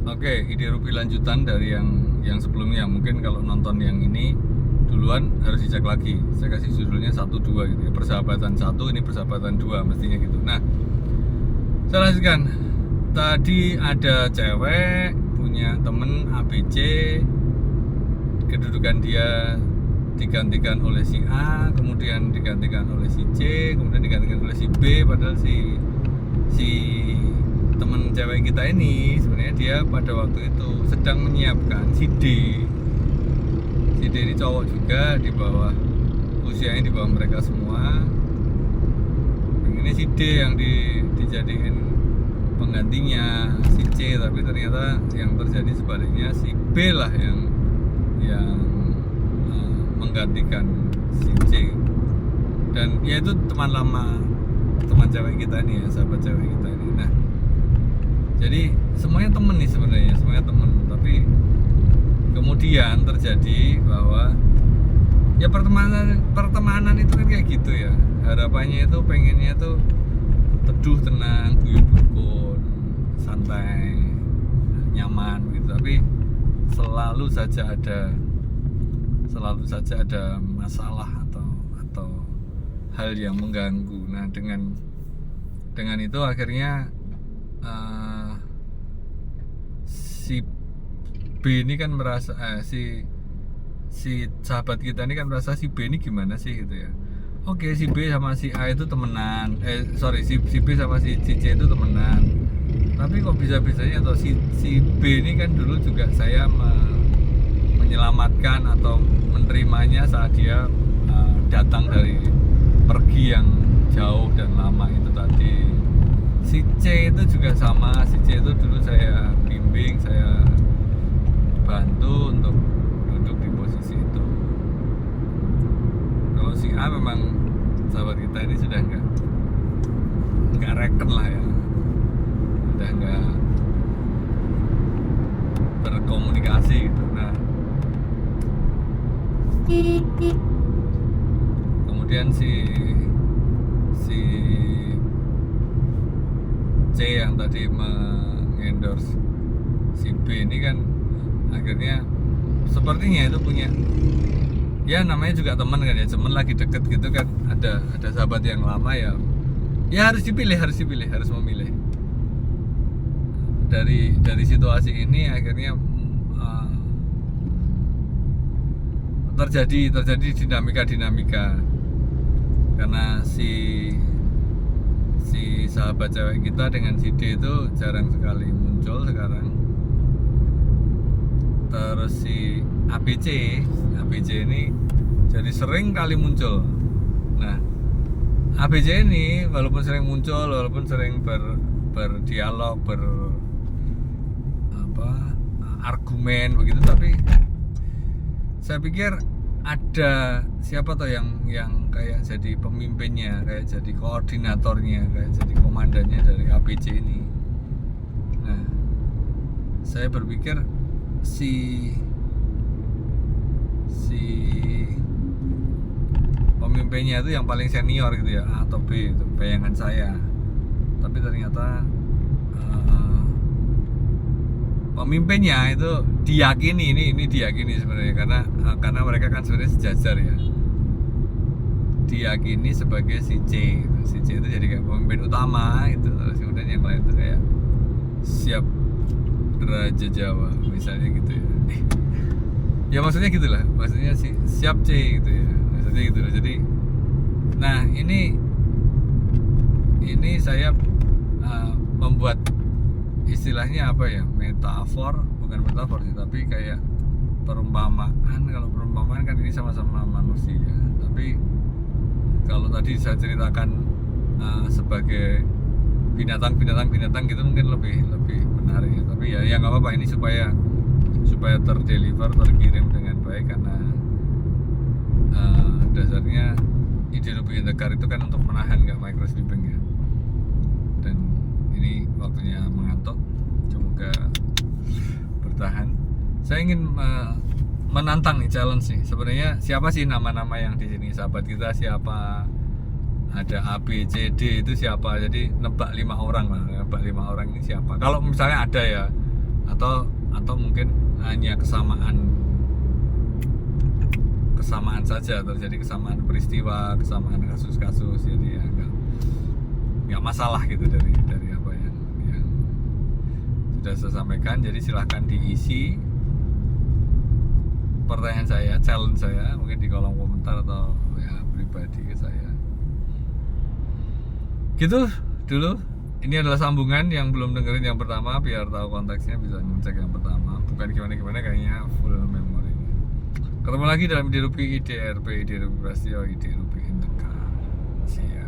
Oke, ide rupi lanjutan dari yang sebelumnya. Mungkin kalau nonton yang ini duluan harus dicek lagi. Saya kasih judulnya 1 2 gitu ya. Persahabatan 1, ini persahabatan 2 mestinya gitu. Nah, saya lanjutkan. Tadi ada cewek punya temen ABC, kedudukan dia digantikan oleh si A, kemudian digantikan oleh si C, kemudian digantikan oleh si B, padahal si temen cewek kita ini sebenarnya dia pada waktu itu sedang menyiapkan si D. Si D ini cowok juga, di bawah usianya, di bawah mereka semua. Ini si D yang dijadiin penggantinya si C, tapi ternyata yang terjadi sebaliknya, si B lah yang menggantikan si C. Dan ya itu teman lama, teman cewek kita ini ya, sahabat cewek kita ini. Nah, jadi semuanya temen nih sebenarnya, semuanya temen. Tapi kemudian terjadi bahwa ya pertemanan itu kan kayak gitu ya. Harapannya itu pengennya tuh teduh, tenang, guyub rukun, santai, nyaman gitu. Tapi selalu saja ada masalah atau hal yang mengganggu. Nah, dengan itu akhirnya si B ini kan merasa si sahabat kita ini kan merasa si B ini gimana sih gitu ya. Oke, si B sama si A itu temenan. Si B sama si C itu temenan. Tapi kok bisa-bisanya atau si B ini kan dulu juga saya menyelamatkan atau menerimanya saat dia datang dari pergi yang jauh dan lama itu tadi. Si C itu juga sama, si C itu dulu saya bimbing, saya bantu untuk duduk di posisi itu. Kalau si A memang sahabat kita ini sudah nggak reken lah ya, udah nggak berkomunikasi gitu. Nah, kemudian si C yang tadi mengendorse si B ini kan akhirnya sepertinya itu punya, ya namanya juga teman kan ya, teman lagi deket gitu kan, ada sahabat yang lama ya harus dipilih, harus memilih. Dari situasi ini akhirnya terjadi dinamika karena si sahabat cewek kita dengan si D itu jarang sekali muncul sekarang. Terus si ABC ini jadi sering kali muncul. Nah, ABC ini walaupun sering muncul, walaupun sering berdialog, argumen begitu, tapi saya pikir ada siapa toh yang kayak jadi pemimpinnya, kayak jadi koordinatornya, kayak jadi komandannya dari ABC ini. Nah, saya berpikir si pemimpinnya itu yang paling senior gitu ya, A atau B, itu bayangan saya. Tapi ternyata pemimpinnya itu diyakini, ini diyakini sebenarnya karena mereka kan sebenarnya sejajar ya, diyakini sebagai si C gitu. Si C itu jadi kayak pemimpin utama itu, terus kemudian yang lain itu kayak siap Raja Jawa misalnya gitu ya. Ya maksudnya gitulah, maksudnya si siap C gitu ya, maksudnya gitu loh. Jadi nah ini saya membuat istilahnya apa ya, metafor, bukan metafor sih, tapi kayak perumpamaan. Kalau perumpamaan kan ini sama-sama manusia, tapi kalau tadi saya ceritakan sebagai binatang gitu mungkin lebih menarik ya. Tapi ya nggak apa-apa, ini supaya terdeliver, terkirim dengan baik, karena dasarnya ide Ruby Indekar itu kan untuk menahan, nggak microsweeping ya. Dan ini waktunya mengantuk, semoga bertahan. Saya ingin menantang nih, challenge nih. Sebenarnya siapa sih nama-nama yang di sini, sahabat kita siapa, ada A, B, C, D itu siapa. Jadi nebak 5 orang lah, nebak 5 orang ini siapa. Kalau misalnya ada ya, atau mungkin hanya kesamaan saja, terjadi kesamaan peristiwa, kesamaan kasus-kasus, jadi ya nggak masalah gitu dari apa yang sudah saya sampaikan. Jadi silahkan diisi pertanyaan saya, challenge saya mungkin di kolom komentar atau ya pribadi ke saya. Gitu dulu. Ini adalah sambungan yang belum dengerin yang pertama, biar tahu konteksnya bisa ngecek yang pertama. Bukan gimana kayaknya full memori. Ketemu lagi dalam IDRP, IDRP Prasetyo, IDRP Indeka. See ya.